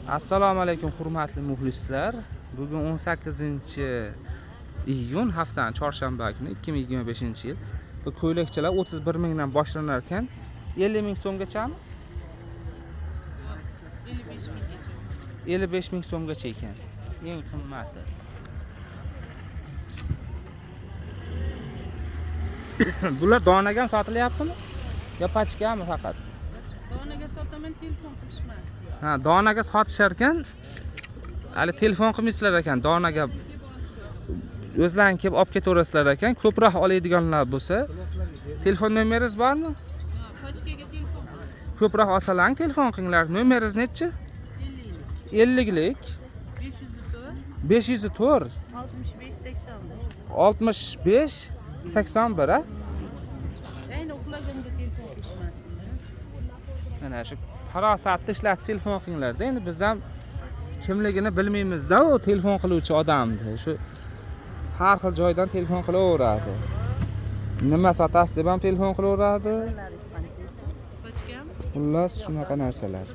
Assalomu alaykum hurmatli muxlislar. Bugun 18-iyun haftaning chorshanba kuni 2025-yil. Bu ko'ylakchalar 31 mingdan boshlanar ekan, 50 ming so'mgachami? 55 ming so'mgacha ekan. Eng qimmati. Bular donaga ham sotilyaptimi? Yo pachkami faqat? Donaga sotaman, telefon qilishmas. Ha, donaga sotishar ekan. Hali telefon qilmaysizlar ekan, donaga o'zlaring kelib olib ketaverasizlar ekan. Ko'proq oladiganlar bo'lsa, telefon nomeringiz bormi? Pachkaga telefon qiling. Ko'proq olsalaring telefon qilinglar. Nomeringiz nechi? 50 lik 504 65 81 ha? Ayni uxlaganda telefon qilishmas. Mana shu farosatni ishlatib telefon qilinglar-da. Endi biz ham kimligini bilmaymiz-da, u telefon qiluvchi odamni. Shu har xil joydan telefon qilaveradi. Nima sotasiz deb ham telefon qilaveradi. Pachkam? Xullas shunaqa narsalar.